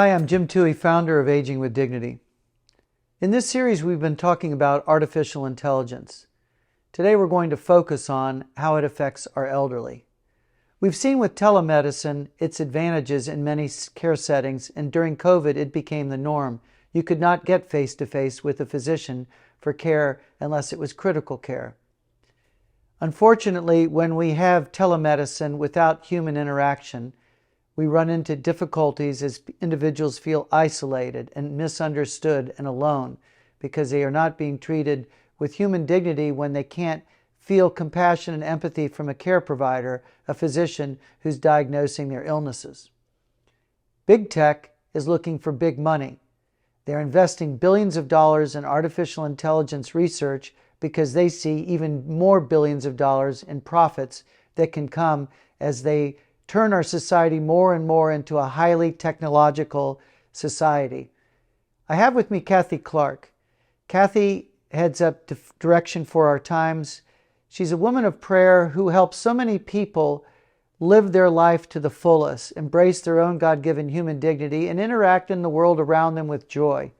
Hi, I'm Jim Towey, founder of Aging with Dignity. In this series, we've been talking about artificial intelligence. Today, we're going to focus on how it affects our elderly. We've seen with telemedicine its advantages in many care settings, and during COVID, it became the norm. You could not get face-to-face with a physician for care unless it was critical care. Unfortunately, when we have telemedicine without human interaction, we run into difficulties as individuals feel isolated and misunderstood and alone because they are not being treated with human dignity when they can't feel compassion and empathy from a care provider, a physician who's diagnosing their illnesses. Big tech is looking for big money. They're investing billions of dollars in artificial intelligence research because they see even more billions of dollars in profits that can come as they turn our society more and more into a highly technological society. I have with me Kathy Clarke. Kathy heads up Direction for Our Times. She's a woman of prayer who helps so many people live their life to the fullest, embrace their own God-given human dignity, and interact in the world around them with joy.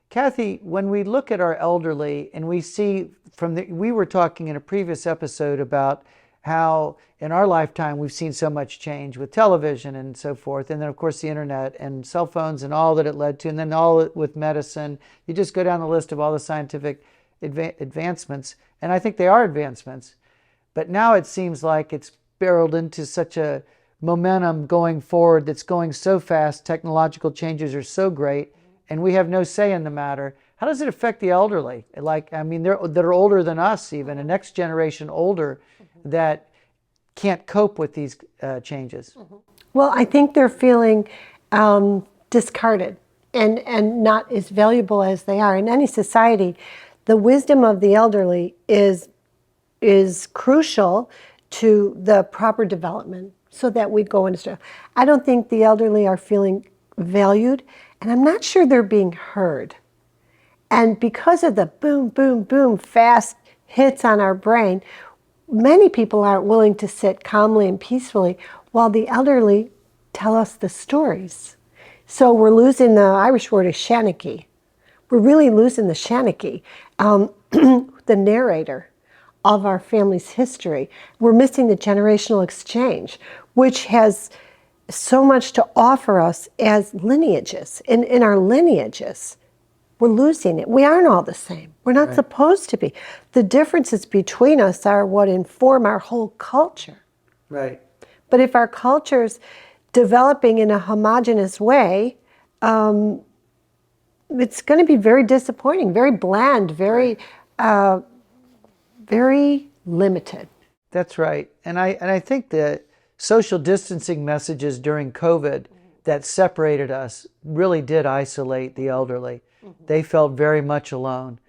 Kathy, when we look at our elderly and we see we were talking in a previous episode about how in our lifetime we've seen so much change with television and so forth, and then of course the internet and cell phones and all that it led to, and then all with medicine. You just go down the list of all the scientific advancements, and I think they are advancements, but now it seems like it's barreled into such a momentum going forward that's going so fast. Technological changes are so great, and we have no say in the matter. How does it affect the elderly? That are older than us, even a next generation older, that can't cope with these changes? Well, I think they're feeling discarded and not as valuable as they are. In any society, the wisdom of the elderly is crucial to the proper development so that we go into. I don't think the elderly are feeling valued, and I'm not sure they're being heard. And because of the boom, boom, boom, fast hits on our brain, many people aren't willing to sit calmly and peacefully while the elderly tell us the stories. So we're losing, the Irish word is shanachie. We're really losing the shanachie, the narrator of our family's history. We're missing the generational exchange, which has so much to offer us as lineages. In our lineages, we're losing it. We aren't all the same. We're not Right. supposed to be. The differences between us are what inform our whole culture. Right. But if our culture's developing in a homogeneous way, it's going to be very disappointing, very bland, very limited. That's right. And I think the social distancing messages during COVID that separated us really did isolate the elderly. They felt very much alone.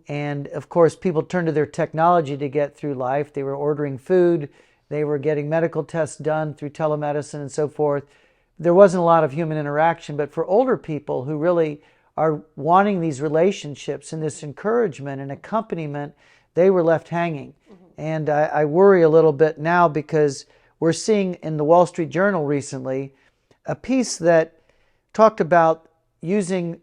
And of course, people turned to their technology to get through life. They were ordering food. They were getting medical tests done through telemedicine and so forth. There wasn't a lot of human interaction, but for older people who really are wanting these relationships and this encouragement and accompaniment, they were left hanging. And I worry a little bit now because we're seeing in the Wall Street Journal recently a piece that talked about using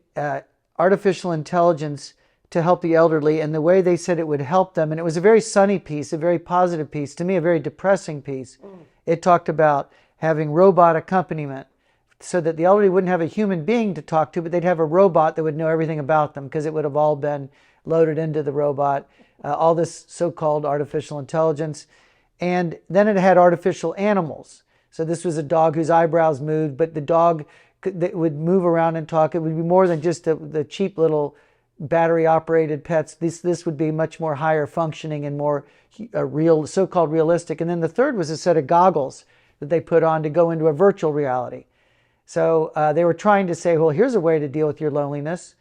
artificial intelligence to help the elderly and the way they said it would help them. And it was a very sunny piece, a very positive piece, to me a very depressing piece. It talked about having robot accompaniment so that the elderly wouldn't have a human being to talk to, but they'd have a robot that would know everything about them because it would have all been loaded into the robot, all this so-called artificial intelligence. And then it had artificial animals. So this was a dog whose eyebrows moved, but the dog that would move around and talk. It would be more than just the cheap little battery-operated pets. This would be much more higher functioning and more real, so-called realistic. And then the third was a set of goggles that they put on to go into a virtual reality. So they were trying to say, well, here's a way to deal with your loneliness.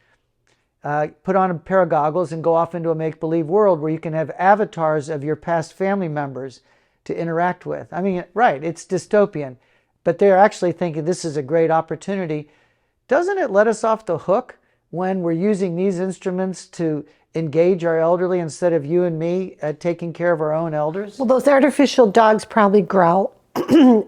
Put on a pair of goggles and go off into a make-believe world where you can have avatars of your past family members to interact with. I mean, right, it's dystopian, but they're actually thinking this is a great opportunity. Doesn't it let us off the hook when we're using these instruments to engage our elderly instead of you and me taking care of our own elders? Well, those artificial dogs probably growl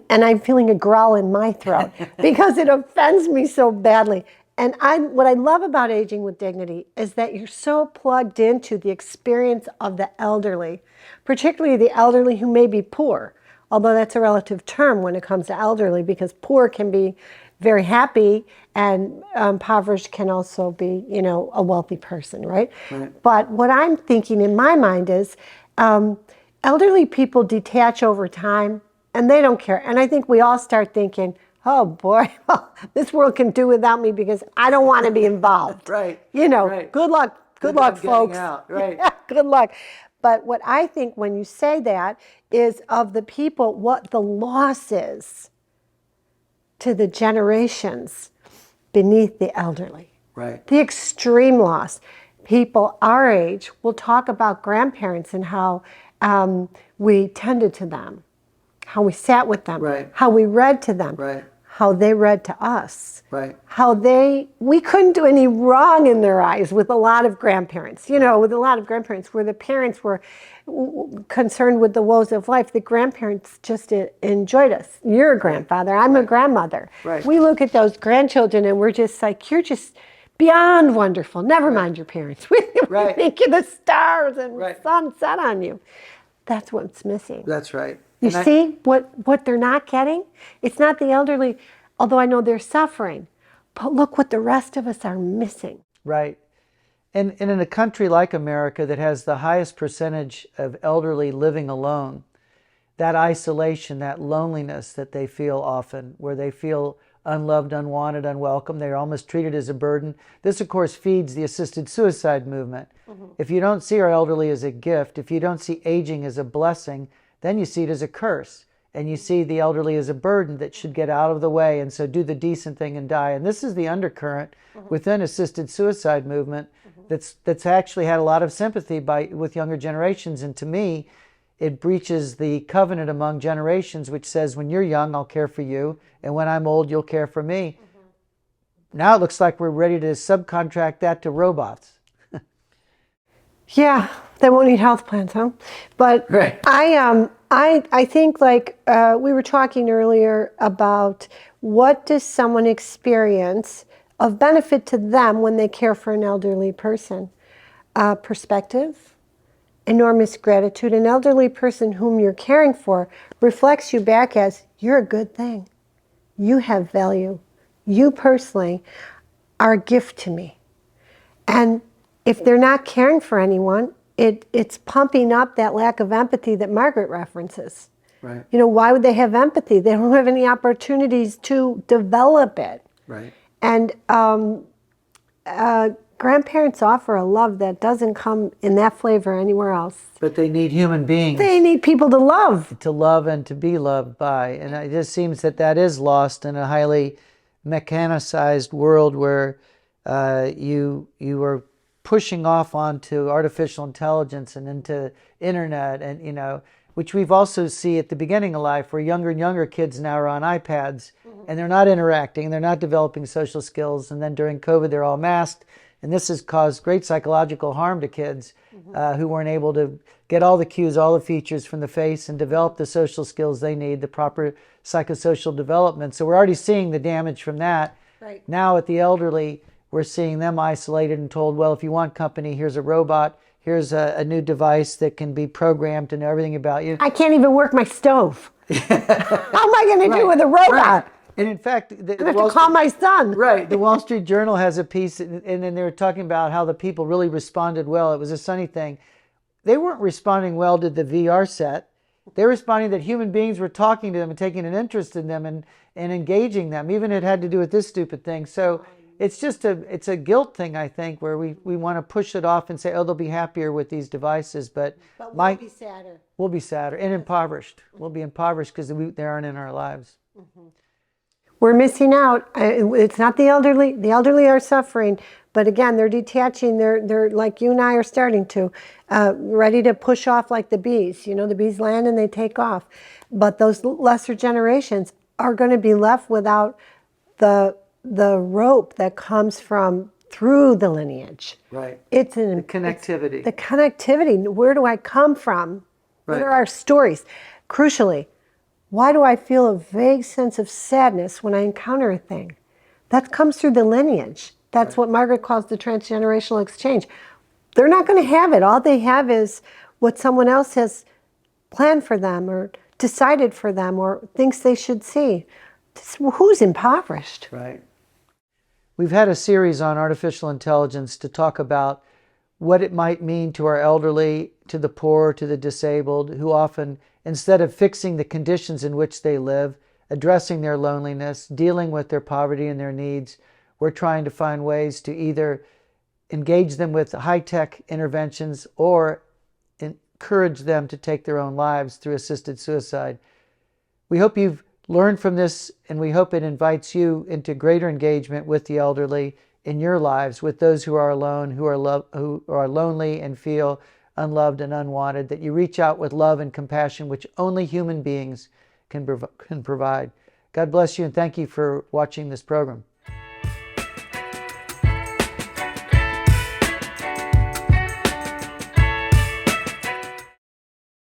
and I'm feeling a growl in my throat because it offends me so badly. And what I love about Aging with Dignity is that you're so plugged into the experience of the elderly, particularly the elderly who may be poor, although that's a relative term when it comes to elderly, because poor can be very happy and impoverished can also be, a wealthy person, right? But what I'm thinking in my mind is elderly people detach over time and they don't care. And I think we all start thinking, oh boy, well, this world can do without me because I don't want to be involved. Right. Good luck. Good luck, folks. Out. Right. Yeah, good luck. But what I think when you say that is of the people, what the loss is to the generations beneath the elderly. Right. The extreme loss. People our age will talk about grandparents and how we tended to them, how we sat with them, right. how we read to them, right. how they read to us, right. how we couldn't do any wrong in their eyes with a lot of grandparents, with a lot of grandparents where the parents were concerned with the woes of life. The grandparents just enjoyed us. You're a grandfather, I'm a grandmother. Right. We look at those grandchildren and we're just like, you're just beyond wonderful. Never mind your parents. We think you're the stars and sun set on you. That's what's missing. That's right. You see what they're not getting? It's not the elderly, although I know they're suffering, but look what the rest of us are missing. Right. And in a country like America that has the highest percentage of elderly living alone, that isolation, that loneliness that they feel often, where they feel unloved, unwanted, unwelcome, they're almost treated as a burden. This, of course, feeds the assisted suicide movement. Mm-hmm. If you don't see our elderly as a gift, if you don't see aging as a blessing, then you see it as a curse. And you see the elderly as a burden that should get out of the way, and so do the decent thing and die. And this is the undercurrent within assisted suicide movement that's actually had a lot of sympathy with younger generations. And to me, it breaches the covenant among generations, which says, when you're young, I'll care for you, and when I'm old, you'll care for me. Now it looks like we're ready to subcontract that to robots. Yeah, they won't need health plans, huh? But I think, like we were talking earlier about what does someone experience of benefit to them when they care for an elderly person. Perspective, enormous gratitude. An elderly person whom you're caring for reflects you back as, you're a good thing. You have value. You personally are a gift to me. And if they're not caring for anyone, it's pumping up that lack of empathy that Margaret references. Right. Why would they have empathy? They don't have any opportunities to develop it. Right. And grandparents offer a love that doesn't come in that flavor anywhere else. But they need human beings. They need people to love. To love and to be loved by. And it just seems that is lost in a highly mechanicized world where you are pushing off onto artificial intelligence and into internet, and which we've also see at the beginning of life, where younger and younger kids now are on iPads and they're not interacting, they're not developing social skills, and then during COVID they're all masked, and this has caused great psychological harm to kids who weren't able to get all the cues, all the features from the face and develop the social skills they need, the proper psychosocial development. So we're already seeing the damage from that. Right. Now at the elderly, we're seeing them isolated and told, well, if you want company, here's a robot, here's a new device that can be programmed to know everything about you. I can't even work my stove. How am I going to do with a robot? Right. And in fact, I have to call my son. Right. The Wall Street Journal has a piece, and then they were talking about how the people really responded well. It was a sunny thing. They weren't responding well to the VR set. They were responding that human beings were talking to them and taking an interest in them and engaging them. Even it had to do with this stupid thing. So it's a guilt thing, I think, where we want to push it off and say, oh, they'll be happier with these devices. But we'll be sadder. We'll be sadder and impoverished. We'll be impoverished because they aren't in our lives. Mm-hmm. We're missing out. It's not the elderly. The elderly are suffering. But again, they're detaching. They're like you and I are starting to, ready to push off like the bees. The bees land and they take off. But those lesser generations are going to be left without the rope that comes through the lineage. Right. It's the connectivity. The connectivity. Where do I come from? Right. What are our stories? Crucially, Why do I feel a vague sense of sadness when I encounter a thing? That comes through the lineage. That's what Margaret calls the transgenerational exchange. They're not going to have it. All they have is what someone else has planned for them or decided for them or thinks they should see. Who's impoverished? Right. We've had a series on artificial intelligence to talk about what it might mean to our elderly, to the poor, to the disabled, who often, instead of fixing the conditions in which they live, addressing their loneliness, dealing with their poverty and their needs, we're trying to find ways to either engage them with high-tech interventions or encourage them to take their own lives through assisted suicide. We hope you've learned from this, and we hope it invites you into greater engagement with the elderly in your lives, with those who are alone, who are lonely and feel unloved and unwanted, that you reach out with love and compassion, which only human beings can provide. God bless you, and thank you for watching this program.